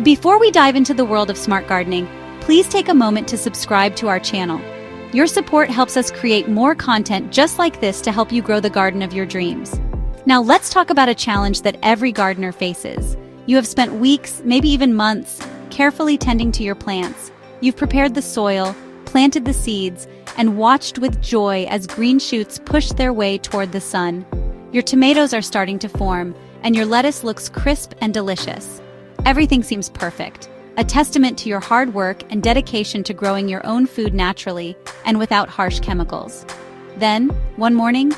Before we dive into the world of smart gardening, please take a moment to subscribe to our channel. Your support helps us create more content just like this to help you grow the garden of your dreams. Now let's talk about a challenge that every gardener faces. You have spent weeks, maybe even months, carefully tending to your plants. You've prepared the soil, planted the seeds, and watched with joy as green shoots push their way toward the sun. Your tomatoes are starting to form, and your lettuce looks crisp and delicious. Everything seems perfect, a testament to your hard work and dedication to growing your own food naturally and without harsh chemicals. Then, one morning,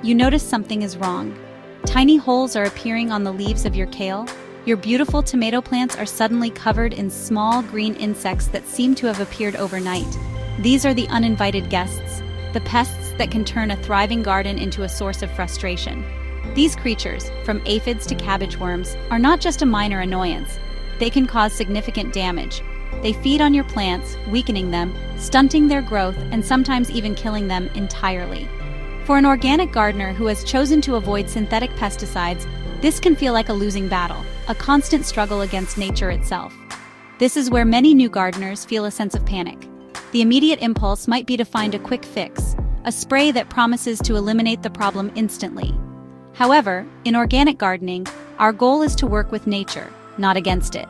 you notice something is wrong. Tiny holes are appearing on the leaves of your kale. Your beautiful tomato plants are suddenly covered in small green insects that seem to have appeared overnight. These are the uninvited guests, the pests that can turn a thriving garden into a source of frustration. These creatures, from aphids to cabbage worms, are not just a minor annoyance. They can cause significant damage. They feed on your plants, weakening them, stunting their growth, and sometimes even killing them entirely. For an organic gardener who has chosen to avoid synthetic pesticides, this can feel like a losing battle, a constant struggle against nature itself. This is where many new gardeners feel a sense of panic. The immediate impulse might be to find a quick fix, a spray that promises to eliminate the problem instantly. However, in organic gardening, our goal is to work with nature, not against it.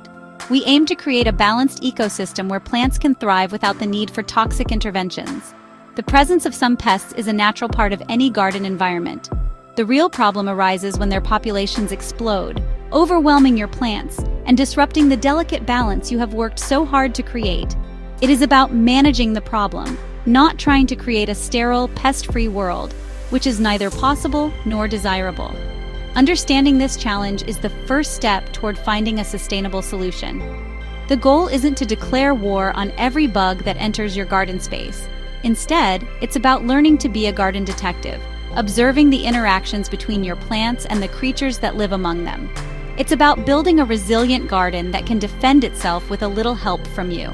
We aim to create a balanced ecosystem where plants can thrive without the need for toxic interventions. The presence of some pests is a natural part of any garden environment. The real problem arises when their populations explode, overwhelming your plants and disrupting the delicate balance you have worked so hard to create. It is about managing the problem, not trying to create a sterile, pest-free world, which is neither possible nor desirable. Understanding this challenge is the first step toward finding a sustainable solution. The goal isn't to declare war on every bug that enters your garden space. Instead, it's about learning to be a garden detective, observing the interactions between your plants and the creatures that live among them. It's about building a resilient garden that can defend itself with a little help from you.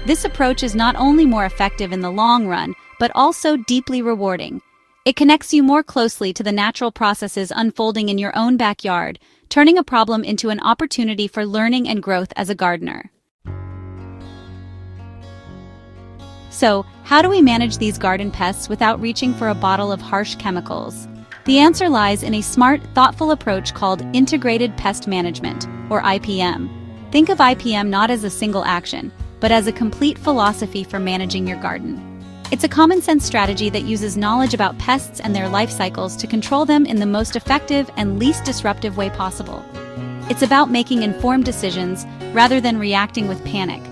This approach is not only more effective in the long run, but also deeply rewarding. It connects you more closely to the natural processes unfolding in your own backyard, turning a problem into an opportunity for learning and growth as a gardener. So, how do we manage these garden pests without reaching for a bottle of harsh chemicals? The answer lies in a smart, thoughtful approach called Integrated Pest Management, or IPM. Think of IPM not as a single action, but as a complete philosophy for managing your garden. It's a common-sense strategy that uses knowledge about pests and their life cycles to control them in the most effective and least disruptive way possible. It's about making informed decisions rather than reacting with panic.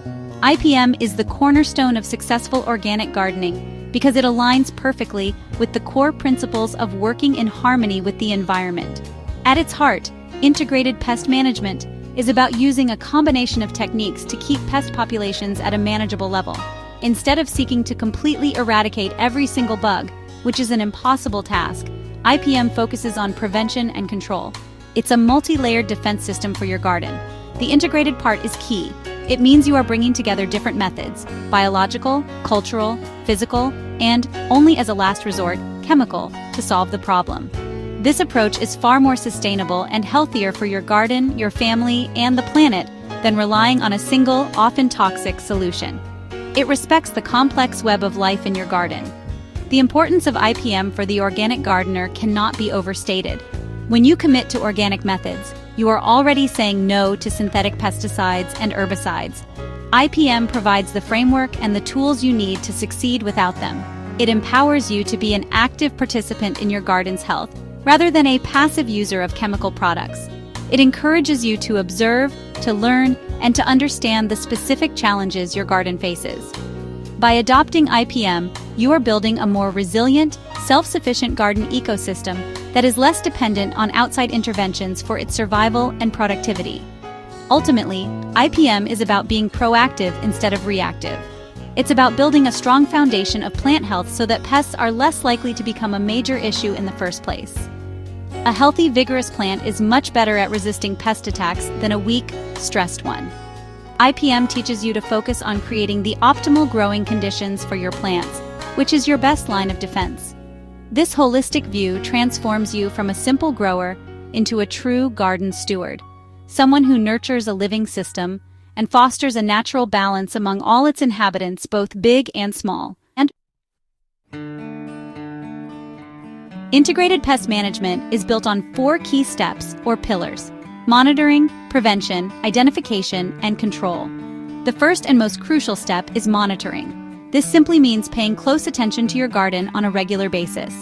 IPM is the cornerstone of successful organic gardening because it aligns perfectly with the core principles of working in harmony with the environment. At its heart, integrated pest management is about using a combination of techniques to keep pest populations at a manageable level. Instead of seeking to completely eradicate every single bug, which is an impossible task, IPM focuses on prevention and control. It's a multi-layered defense system for your garden. The integrated part is key. It means you are bringing together different methods: biological, cultural, physical, and, only as a last resort, chemical, to solve the problem. This approach is far more sustainable and healthier for your garden, your family, and the planet than relying on a single, often toxic, solution. It respects the complex web of life in your garden. The importance of IPM for the organic gardener cannot be overstated. When you commit to organic methods, you are already saying no to synthetic pesticides and herbicides. IPM provides the framework and the tools you need to succeed without them. It empowers you to be an active participant in your garden's health, rather than a passive user of chemical products. It encourages you to observe, to learn, and to understand the specific challenges your garden faces. By adopting IPM, you are building a more resilient, self-sufficient garden ecosystem that is less dependent on outside interventions for its survival and productivity. Ultimately, IPM is about being proactive instead of reactive. It's about building a strong foundation of plant health so that pests are less likely to become a major issue in the first place. A healthy, vigorous plant is much better at resisting pest attacks than a weak, stressed one. IPM teaches you to focus on creating the optimal growing conditions for your plants, which is your best line of defense. This holistic view transforms you from a simple grower into a true garden steward. someone who nurtures a living system and fosters a natural balance among all its inhabitants, both big and small. And integrated pest management is built on 4 key steps or pillars: monitoring, prevention, identification, and control. The first and most crucial step is monitoring. This simply means paying close attention to your garden on a regular basis.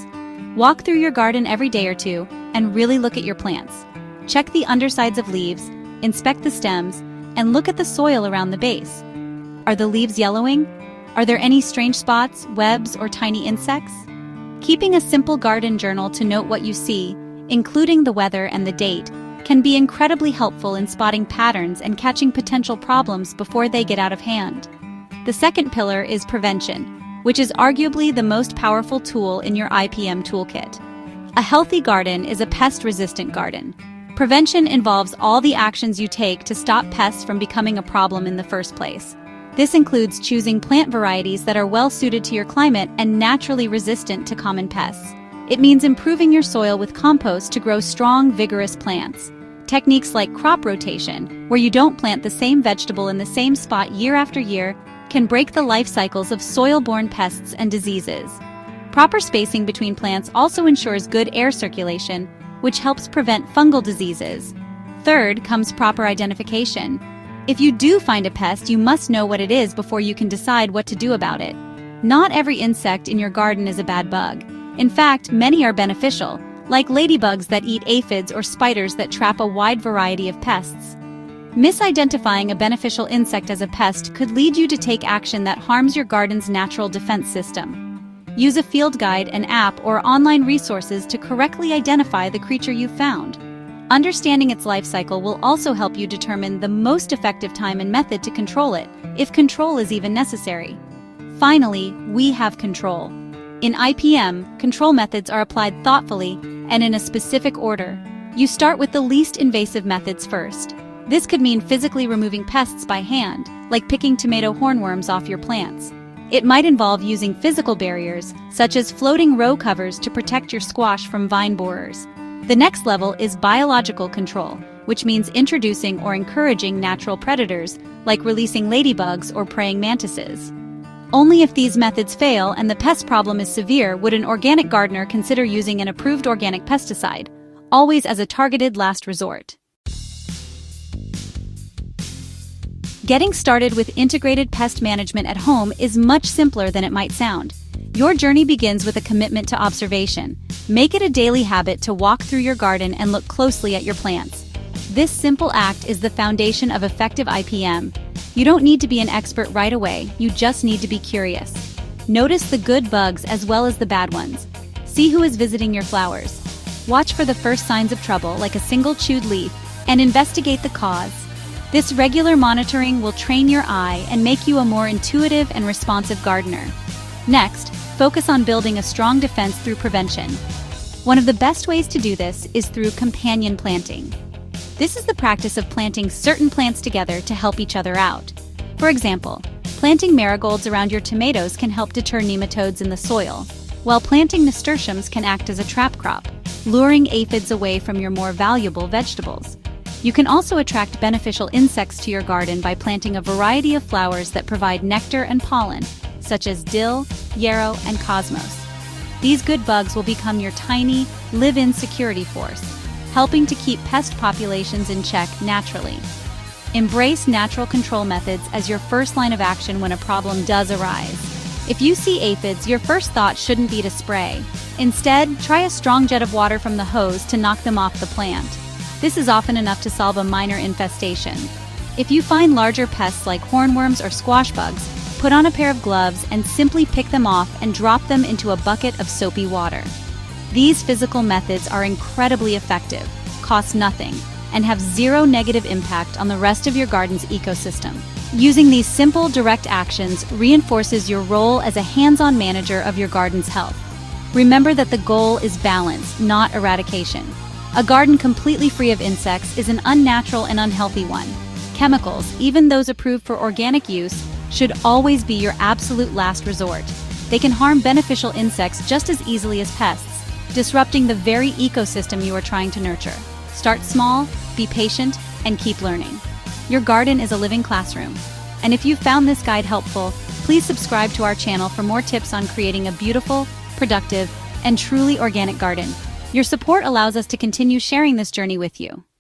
Walk through your garden every day or two and really look at your plants. Check the undersides of leaves, inspect the stems, and look at the soil around the base. Are the leaves yellowing? Are there any strange spots, webs, or tiny insects? Keeping a simple garden journal to note what you see, including the weather and the date, can be incredibly helpful in spotting patterns and catching potential problems before they get out of hand. The second pillar is prevention, which is arguably the most powerful tool in your IPM toolkit. A healthy garden is a pest-resistant garden. Prevention involves all the actions you take to stop pests from becoming a problem in the first place. This includes choosing plant varieties that are well suited to your climate and naturally resistant to common pests. It means improving your soil with compost to grow strong, vigorous plants. Techniques like crop rotation, where you don't plant the same vegetable in the same spot year after year, can break the life cycles of soil-borne pests and diseases. Proper spacing between plants also ensures good air circulation, which helps prevent fungal diseases. Third comes proper identification. If you do find a pest, you must know what it is before you can decide what to do about it. Not every insect in your garden is a bad bug. In fact, many are beneficial, like ladybugs that eat aphids or spiders that trap a wide variety of pests. Misidentifying a beneficial insect as a pest could lead you to take action that harms your garden's natural defense system. Use a field guide, an app, or online resources to correctly identify the creature you've found. Understanding its life cycle will also help you determine the most effective time and method to control it, if control is even necessary. Finally, we have control. In IPM, control methods are applied thoughtfully and in a specific order. You start with the least invasive methods first. This could mean physically removing pests by hand, like picking tomato hornworms off your plants. It might involve using physical barriers, such as floating row covers to protect your squash from vine borers. The next level is biological control, which means introducing or encouraging natural predators, like releasing ladybugs or praying mantises. Only if these methods fail and the pest problem is severe would an organic gardener consider using an approved organic pesticide, always as a targeted last resort. Getting started with integrated pest management at home is much simpler than it might sound. Your journey begins with a commitment to observation. Make it a daily habit to walk through your garden and look closely at your plants. This simple act is the foundation of effective IPM. You don't need to be an expert right away, you just need to be curious. Notice the good bugs as well as the bad ones. See who is visiting your flowers. Watch for the first signs of trouble, like a single chewed leaf, and investigate the cause. This regular monitoring will train your eye and make you a more intuitive and responsive gardener. Next, focus on building a strong defense through prevention. One of the best ways to do this is through companion planting. This is the practice of planting certain plants together to help each other out. For example, planting marigolds around your tomatoes can help deter nematodes in the soil, while planting nasturtiums can act as a trap crop, luring aphids away from your more valuable vegetables. You can also attract beneficial insects to your garden by planting a variety of flowers that provide nectar and pollen, such as dill, yarrow, and cosmos. These good bugs will become your tiny, live-in security force, helping to keep pest populations in check naturally. Embrace natural control methods as your first line of action when a problem does arise. If you see aphids, your first thought shouldn't be to spray. Instead, try a strong jet of water from the hose to knock them off the plant. This is often enough to solve a minor infestation. If you find larger pests like hornworms or squash bugs, put on a pair of gloves and simply pick them off and drop them into a bucket of soapy water. These physical methods are incredibly effective, cost nothing, and have zero negative impact on the rest of your garden's ecosystem. Using these simple, direct actions reinforces your role as a hands-on manager of your garden's health. Remember that the goal is balance, not eradication. A garden completely free of insects is an unnatural and unhealthy one. Chemicals, even those approved for organic use, should always be your absolute last resort. They can harm beneficial insects just as easily as pests, disrupting the very ecosystem you are trying to nurture. Start small, be patient, and keep learning. Your garden is a living classroom. And if you found this guide helpful, please subscribe to our channel for more tips on creating a beautiful, productive, and truly organic garden. Your support allows us to continue sharing this journey with you.